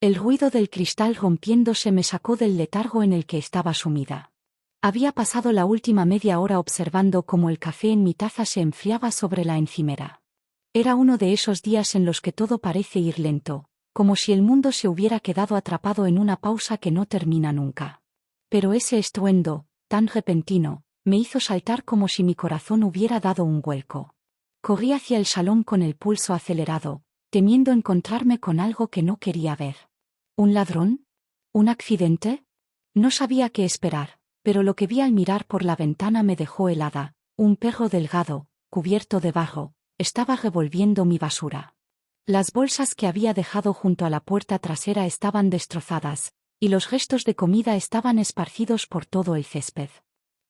El ruido del cristal rompiéndose me sacó del letargo en el que estaba sumida. Había pasado la última media hora observando cómo el café en mi taza se enfriaba sobre la encimera. Era uno de esos días en los que todo parece ir lento, como si el mundo se hubiera quedado atrapado en una pausa que no termina nunca. Pero ese estruendo, tan repentino, me hizo saltar como si mi corazón hubiera dado un vuelco. Corrí hacia el salón con el pulso acelerado, temiendo encontrarme con algo que no quería ver. ¿Un ladrón? ¿Un accidente? No sabía qué esperar, pero lo que vi al mirar por la ventana me dejó helada. Un perro delgado, cubierto de barro, estaba revolviendo mi basura. Las bolsas que había dejado junto a la puerta trasera estaban destrozadas, y los restos de comida estaban esparcidos por todo el césped.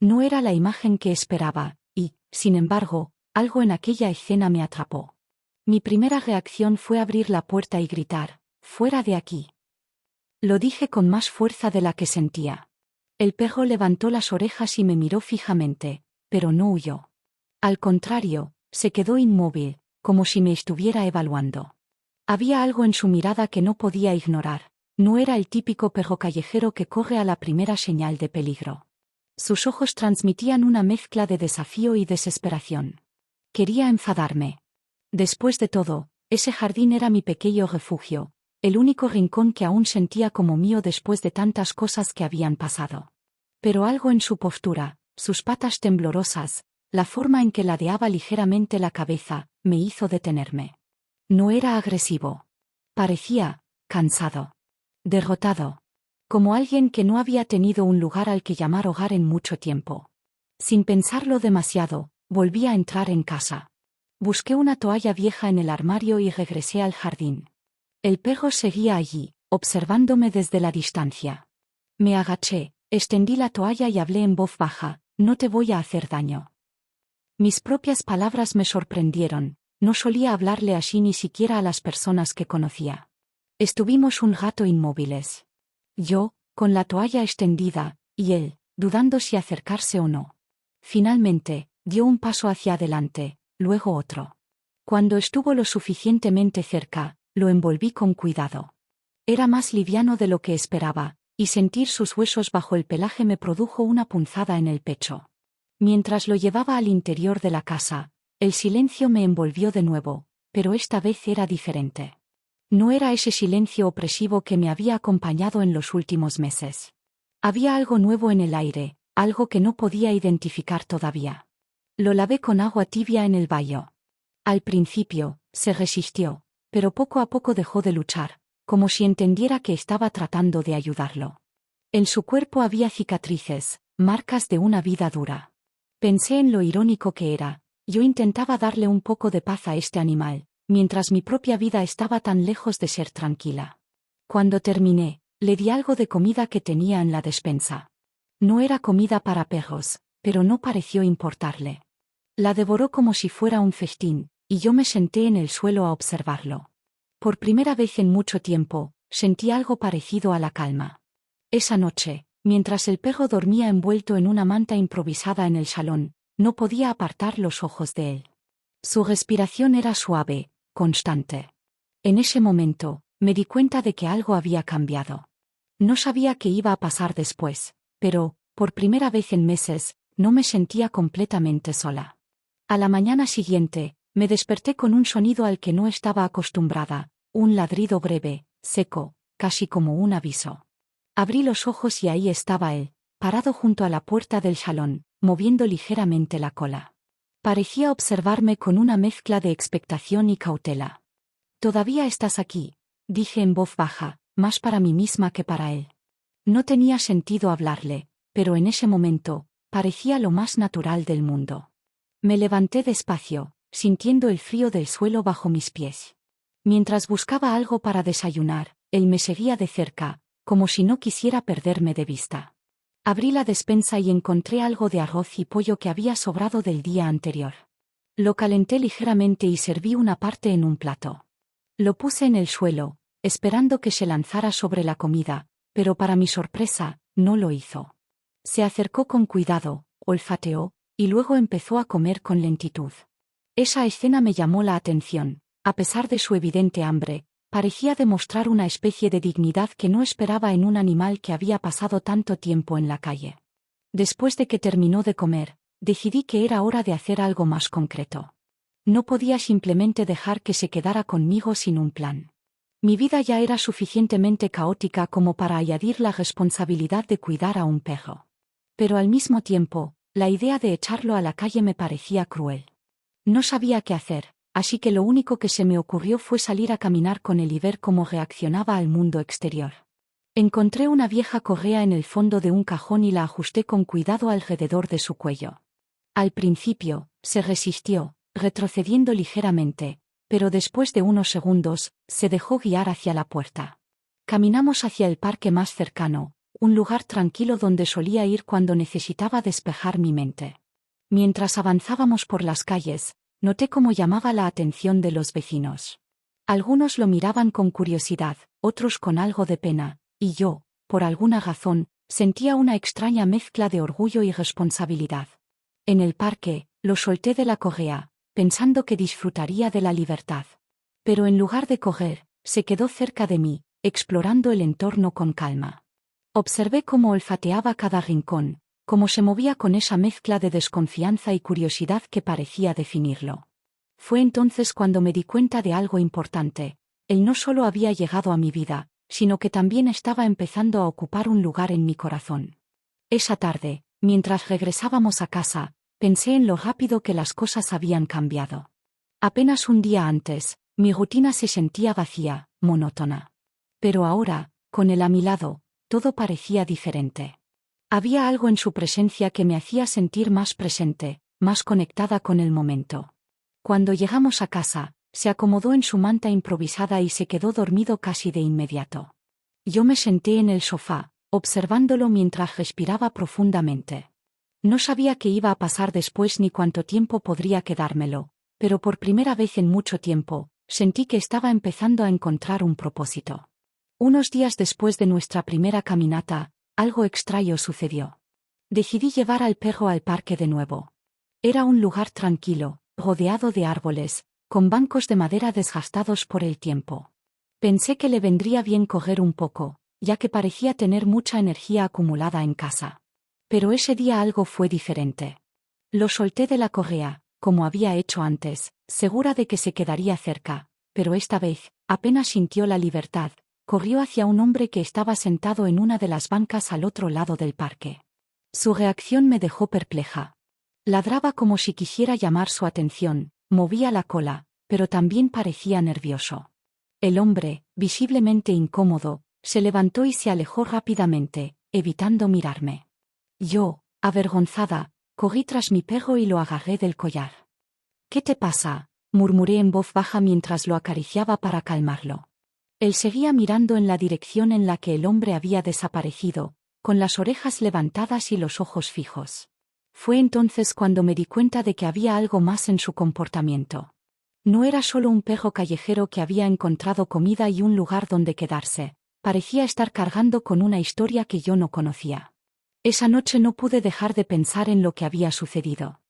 No era la imagen que esperaba, y, sin embargo, algo en aquella escena me atrapó. Mi primera reacción fue abrir la puerta y gritar: «¡Fuera de aquí!». Lo dije con más fuerza de la que sentía. El perro levantó las orejas y me miró fijamente, pero no huyó. Al contrario, se quedó inmóvil, como si me estuviera evaluando. Había algo en su mirada que no podía ignorar. No era el típico perro callejero que corre a la primera señal de peligro. Sus ojos transmitían una mezcla de desafío y desesperación. Quería enfadarme. Después de todo, ese jardín era mi pequeño refugio, el único rincón que aún sentía como mío después de tantas cosas que habían pasado. Pero algo en su postura, sus patas temblorosas, la forma en que ladeaba ligeramente la cabeza, me hizo detenerme. No era agresivo. Parecía cansado. Derrotado. Como alguien que no había tenido un lugar al que llamar hogar en mucho tiempo. Sin pensarlo demasiado, volví a entrar en casa. Busqué una toalla vieja en el armario y regresé al jardín. El perro seguía allí, observándome desde la distancia. Me agaché, extendí la toalla y hablé en voz baja: «No te voy a hacer daño». Mis propias palabras me sorprendieron. No solía hablarle así ni siquiera a las personas que conocía. Estuvimos un rato inmóviles. Yo, con la toalla extendida, y él, dudando si acercarse o no. Finalmente, dio un paso hacia adelante, luego otro. Cuando estuvo lo suficientemente cerca, lo envolví con cuidado. Era más liviano de lo que esperaba, y sentir sus huesos bajo el pelaje me produjo una punzada en el pecho. Mientras lo llevaba al interior de la casa, el silencio me envolvió de nuevo, pero esta vez era diferente. No era ese silencio opresivo que me había acompañado en los últimos meses. Había algo nuevo en el aire, algo que no podía identificar todavía. Lo lavé con agua tibia en el baño. Al principio, se resistió, pero poco a poco dejó de luchar, como si entendiera que estaba tratando de ayudarlo. En su cuerpo había cicatrices, marcas de una vida dura. Pensé en lo irónico que era. Yo intentaba darle un poco de paz a este animal, mientras mi propia vida estaba tan lejos de ser tranquila. Cuando terminé, le di algo de comida que tenía en la despensa. No era comida para perros, pero no pareció importarle. La devoró como si fuera un festín, y yo me senté en el suelo a observarlo. Por primera vez en mucho tiempo, sentí algo parecido a la calma. Esa noche, mientras el perro dormía envuelto en una manta improvisada en el salón, no podía apartar los ojos de él. Su respiración era suave, constante. En ese momento, me di cuenta de que algo había cambiado. No sabía qué iba a pasar después, pero, por primera vez en meses, no me sentía completamente sola. A la mañana siguiente, me desperté con un sonido al que no estaba acostumbrada, un ladrido breve, seco, casi como un aviso. Abrí los ojos y ahí estaba él, parado junto a la puerta del salón, moviendo ligeramente la cola. Parecía observarme con una mezcla de expectación y cautela. «¿Todavía estás aquí?», dije en voz baja, más para mí misma que para él. No tenía sentido hablarle, pero en ese momento, parecía lo más natural del mundo. Me levanté despacio, sintiendo el frío del suelo bajo mis pies. Mientras buscaba algo para desayunar, él me seguía de cerca, como si no quisiera perderme de vista. Abrí la despensa y encontré algo de arroz y pollo que había sobrado del día anterior. Lo calenté ligeramente y serví una parte en un plato. Lo puse en el suelo, esperando que se lanzara sobre la comida, pero para mi sorpresa, no lo hizo. Se acercó con cuidado, olfateó, y luego empezó a comer con lentitud. Esa escena me llamó la atención. A pesar de su evidente hambre, Parecía demostrar una especie de dignidad que no esperaba en un animal que había pasado tanto tiempo en la calle. Después de que terminó de comer, decidí que era hora de hacer algo más concreto. No podía simplemente dejar que se quedara conmigo sin un plan. Mi vida ya era suficientemente caótica como para añadir la responsabilidad de cuidar a un perro. Pero al mismo tiempo, la idea de echarlo a la calle me parecía cruel. No sabía qué hacer, así que lo único que se me ocurrió fue salir a caminar con él y ver cómo reaccionaba al mundo exterior. Encontré una vieja correa en el fondo de un cajón y la ajusté con cuidado alrededor de su cuello. Al principio, se resistió, retrocediendo ligeramente, pero después de unos segundos, se dejó guiar hacia la puerta. Caminamos hacia el parque más cercano, un lugar tranquilo donde solía ir cuando necesitaba despejar mi mente. Mientras avanzábamos por las calles, noté cómo llamaba la atención de los vecinos. Algunos lo miraban con curiosidad, otros con algo de pena, y yo, por alguna razón, sentía una extraña mezcla de orgullo y responsabilidad. En el parque, lo solté de la correa, pensando que disfrutaría de la libertad. Pero en lugar de correr, se quedó cerca de mí, explorando el entorno con calma. Observé cómo olfateaba cada rincón, cómo se movía con esa mezcla de desconfianza y curiosidad que parecía definirlo. Fue entonces cuando me di cuenta de algo importante: él no solo había llegado a mi vida, sino que también estaba empezando a ocupar un lugar en mi corazón. Esa tarde, mientras regresábamos a casa, pensé en lo rápido que las cosas habían cambiado. Apenas un día antes, mi rutina se sentía vacía, monótona. Pero ahora, con él a mi lado, todo parecía diferente. Había algo en su presencia que me hacía sentir más presente, más conectada con el momento. Cuando llegamos a casa, se acomodó en su manta improvisada y se quedó dormido casi de inmediato. Yo me senté en el sofá, observándolo mientras respiraba profundamente. No sabía qué iba a pasar después ni cuánto tiempo podría quedármelo, pero por primera vez en mucho tiempo, sentí que estaba empezando a encontrar un propósito. Unos días después de nuestra primera caminata, algo extraño sucedió. Decidí llevar al perro al parque de nuevo. Era un lugar tranquilo, rodeado de árboles, con bancos de madera desgastados por el tiempo. Pensé que le vendría bien correr un poco, ya que parecía tener mucha energía acumulada en casa. Pero ese día algo fue diferente. Lo solté de la correa, como había hecho antes, segura de que se quedaría cerca, pero esta vez, apenas sintió la libertad, corrió hacia un hombre que estaba sentado en una de las bancas al otro lado del parque. Su reacción me dejó perpleja. Ladraba como si quisiera llamar su atención, movía la cola, pero también parecía nervioso. El hombre, visiblemente incómodo, se levantó y se alejó rápidamente, evitando mirarme. Yo, avergonzada, corrí tras mi perro y lo agarré del collar. «¿Qué te pasa?», murmuré en voz baja mientras lo acariciaba para calmarlo. Él seguía mirando en la dirección en la que el hombre había desaparecido, con las orejas levantadas y los ojos fijos. Fue entonces cuando me di cuenta de que había algo más en su comportamiento. No era solo un perro callejero que había encontrado comida y un lugar donde quedarse, parecía estar cargando con una historia que yo no conocía. Esa noche no pude dejar de pensar en lo que había sucedido.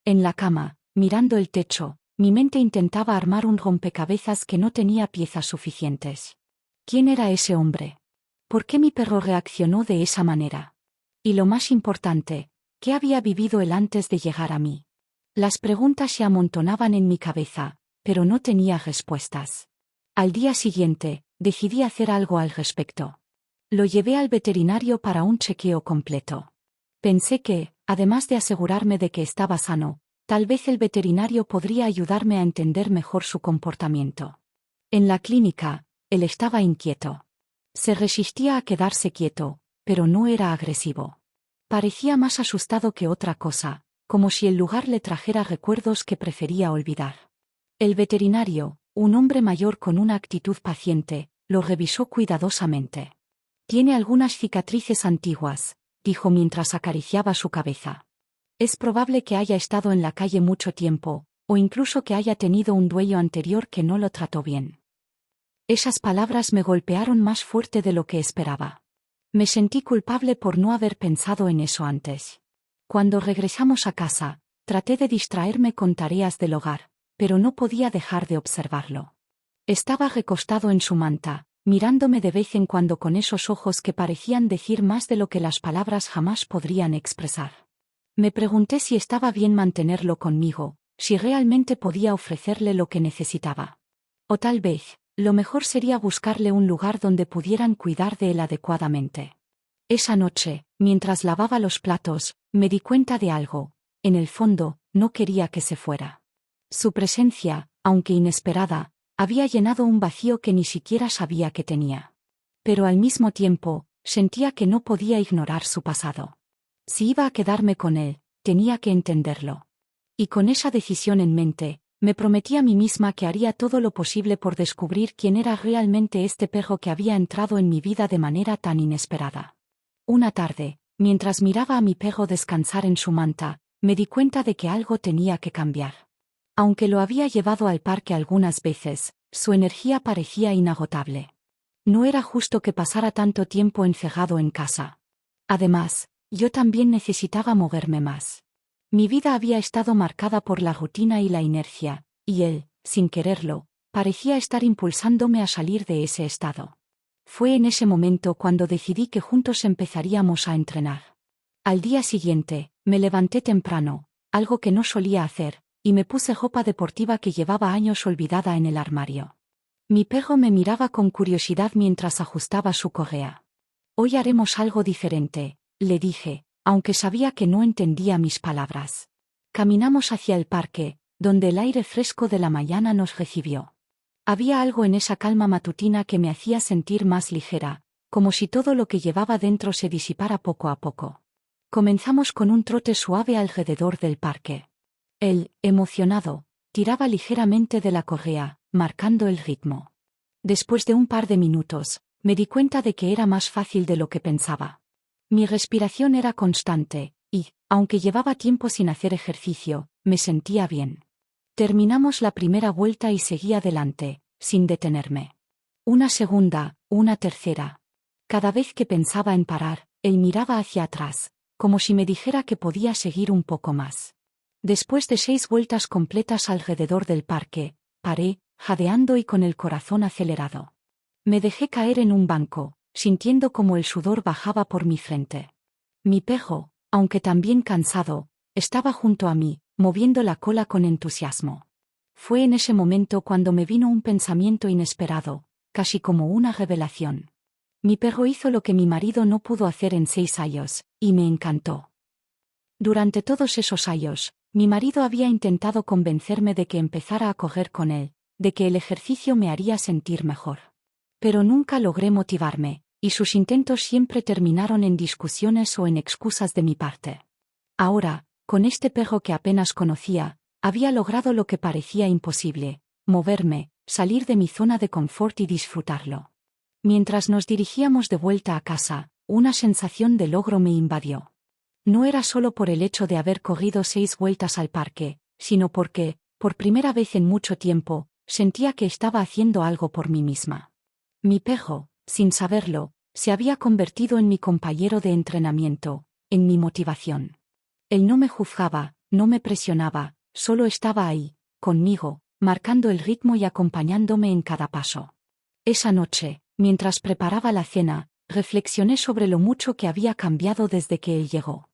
En la cama, mirando el techo, mi mente intentaba armar un rompecabezas que no tenía piezas suficientes. ¿Quién era ese hombre? ¿Por qué mi perro reaccionó de esa manera? Y lo más importante, ¿qué había vivido él antes de llegar a mí? Las preguntas se amontonaban en mi cabeza, pero no tenía respuestas. Al día siguiente, decidí hacer algo al respecto. Lo llevé al veterinario para un chequeo completo. Pensé que, además de asegurarme de que estaba sano, tal vez el veterinario podría ayudarme a entender mejor su comportamiento. En la clínica, él estaba inquieto. Se resistía a quedarse quieto, pero no era agresivo. Parecía más asustado que otra cosa, como si el lugar le trajera recuerdos que prefería olvidar. El veterinario, un hombre mayor con una actitud paciente, lo revisó cuidadosamente. «Tiene algunas cicatrices antiguas», dijo mientras acariciaba su cabeza. «Es probable que haya estado en la calle mucho tiempo, o incluso que haya tenido un dueño anterior que no lo trató bien». Esas palabras me golpearon más fuerte de lo que esperaba. Me sentí culpable por no haber pensado en eso antes. Cuando regresamos a casa, traté de distraerme con tareas del hogar, pero no podía dejar de observarlo. Estaba recostado en su manta, mirándome de vez en cuando con esos ojos que parecían decir más de lo que las palabras jamás podrían expresar. Me pregunté si estaba bien mantenerlo conmigo, si realmente podía ofrecerle lo que necesitaba. O tal vez, lo mejor sería buscarle un lugar donde pudieran cuidar de él adecuadamente. Esa noche, mientras lavaba los platos, me di cuenta de algo. En el fondo, no quería que se fuera. Su presencia, aunque inesperada, había llenado un vacío que ni siquiera sabía que tenía. Pero al mismo tiempo, sentía que no podía ignorar su pasado. Si iba a quedarme con él, tenía que entenderlo. Y con esa decisión en mente, me prometí a mí misma que haría todo lo posible por descubrir quién era realmente este perro que había entrado en mi vida de manera tan inesperada. Una tarde, mientras miraba a mi perro descansar en su manta, me di cuenta de que algo tenía que cambiar. Aunque lo había llevado al parque algunas veces, su energía parecía inagotable. No era justo que pasara tanto tiempo encerrado en casa. Además, yo también necesitaba moverme más. Mi vida había estado marcada por la rutina y la inercia, y él, sin quererlo, parecía estar impulsándome a salir de ese estado. Fue en ese momento cuando decidí que juntos empezaríamos a entrenar. Al día siguiente, me levanté temprano, algo que no solía hacer, y me puse ropa deportiva que llevaba años olvidada en el armario. Mi perro me miraba con curiosidad mientras ajustaba su correa. «Hoy haremos algo diferente», le dije, aunque sabía que no entendía mis palabras. Caminamos hacia el parque, donde el aire fresco de la mañana nos recibió. Había algo en esa calma matutina que me hacía sentir más ligera, como si todo lo que llevaba dentro se disipara poco a poco. Comenzamos con un trote suave alrededor del parque. Él, emocionado, tiraba ligeramente de la correa, marcando el ritmo. Después de un par de minutos, me di cuenta de que era más fácil de lo que pensaba. Mi respiración era constante, y, aunque llevaba tiempo sin hacer ejercicio, me sentía bien. Terminamos la primera vuelta y seguí adelante, sin detenerme. Una segunda, una tercera. Cada vez que pensaba en parar, él miraba hacia atrás, como si me dijera que podía seguir un poco más. Después de 6 vueltas completas alrededor del parque, paré, jadeando y con el corazón acelerado. Me dejé caer en un banco, sintiendo como el sudor bajaba por mi frente. Mi perro, aunque también cansado, estaba junto a mí, moviendo la cola con entusiasmo. Fue en ese momento cuando me vino un pensamiento inesperado, casi como una revelación. Mi perro hizo lo que mi marido no pudo hacer en 6 años, y me encantó. Durante todos esos años, mi marido había intentado convencerme de que empezara a correr con él, de que el ejercicio me haría sentir mejor. Pero nunca logré motivarme, y sus intentos siempre terminaron en discusiones o en excusas de mi parte. Ahora, con este perro que apenas conocía, había logrado lo que parecía imposible: moverme, salir de mi zona de confort y disfrutarlo. Mientras nos dirigíamos de vuelta a casa, una sensación de logro me invadió. No era solo por el hecho de haber corrido 6 vueltas al parque, sino porque, por primera vez en mucho tiempo, sentía que estaba haciendo algo por mí misma. Mi perro, sin saberlo, se había convertido en mi compañero de entrenamiento, en mi motivación. Él no me juzgaba, no me presionaba, solo estaba ahí, conmigo, marcando el ritmo y acompañándome en cada paso. Esa noche, mientras preparaba la cena, reflexioné sobre lo mucho que había cambiado desde que él llegó.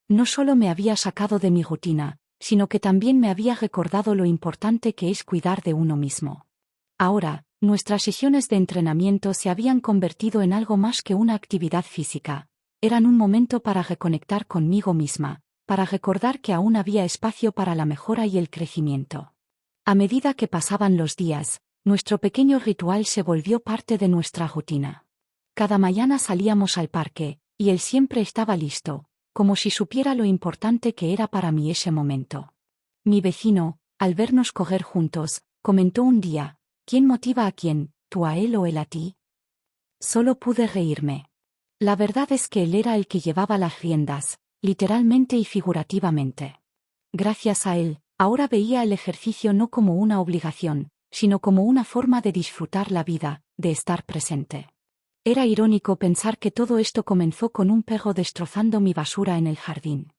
No solo me había sacado de mi rutina, sino que también me había recordado lo importante que es cuidar de uno mismo. Ahora, nuestras sesiones de entrenamiento se habían convertido en algo más que una actividad física. Eran un momento para reconectar conmigo misma, para recordar que aún había espacio para la mejora y el crecimiento. A medida que pasaban los días, nuestro pequeño ritual se volvió parte de nuestra rutina. Cada mañana salíamos al parque, y él siempre estaba listo, como si supiera lo importante que era para mí ese momento. Mi vecino, al vernos correr juntos, comentó un día: «¿Quién motiva a quién, tú a él o él a ti?». Solo pude reírme. La verdad es que él era el que llevaba las riendas, literalmente y figurativamente. Gracias a él, ahora veía el ejercicio no como una obligación, sino como una forma de disfrutar la vida, de estar presente. Era irónico pensar que todo esto comenzó con un perro destrozando mi basura en el jardín.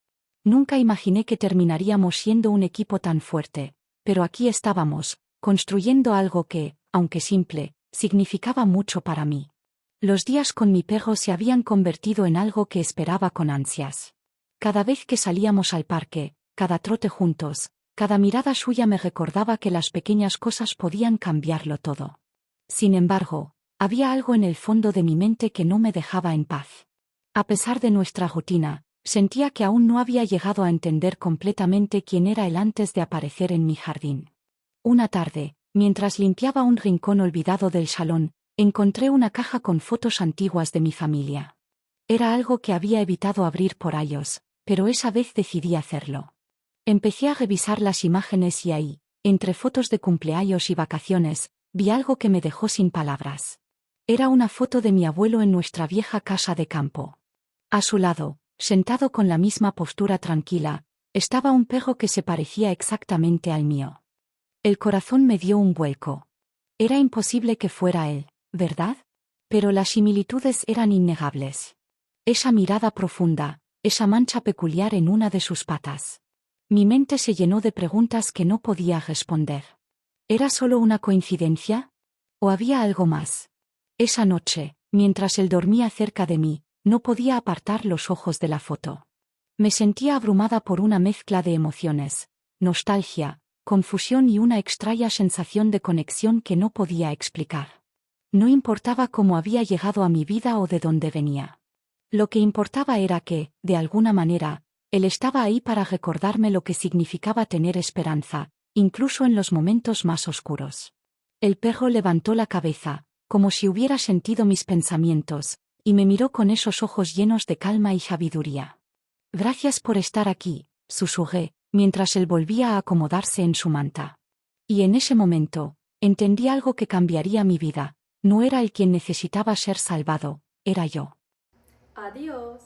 Nunca imaginé que terminaríamos siendo un equipo tan fuerte, pero aquí estábamos, construyendo algo que, aunque simple, significaba mucho para mí. Los días con mi perro se habían convertido en algo que esperaba con ansias. Cada vez que salíamos al parque, cada trote juntos, cada mirada suya me recordaba que las pequeñas cosas podían cambiarlo todo. Sin embargo, había algo en el fondo de mi mente que no me dejaba en paz. A pesar de nuestra rutina, sentía que aún no había llegado a entender completamente quién era él antes de aparecer en mi jardín. Una tarde, mientras limpiaba un rincón olvidado del salón, encontré una caja con fotos antiguas de mi familia. Era algo que había evitado abrir por años, pero esa vez decidí hacerlo. Empecé a revisar las imágenes y ahí, entre fotos de cumpleaños y vacaciones, vi algo que me dejó sin palabras. Era una foto de mi abuelo en nuestra vieja casa de campo. A su lado, sentado con la misma postura tranquila, estaba un perro que se parecía exactamente al mío. El corazón me dio un vuelco. Era imposible que fuera él, ¿verdad? Pero las similitudes eran innegables. Esa mirada profunda, esa mancha peculiar en una de sus patas. Mi mente se llenó de preguntas que no podía responder. ¿Era solo una coincidencia? ¿O había algo más? Esa noche, mientras él dormía cerca de mí, no podía apartar los ojos de la foto. Me sentía abrumada por una mezcla de emociones, nostalgia, confusión y una extraña sensación de conexión que no podía explicar. No importaba cómo había llegado a mi vida o de dónde venía. Lo que importaba era que, de alguna manera, él estaba ahí para recordarme lo que significaba tener esperanza, incluso en los momentos más oscuros. El perro levantó la cabeza, como si hubiera sentido mis pensamientos, y me miró con esos ojos llenos de calma y sabiduría. Gracias por estar aquí, susurré, mientras él volvía a acomodarse en su manta. Y en ese momento, entendí algo que cambiaría mi vida. No era él quien necesitaba ser salvado, era yo. Adiós.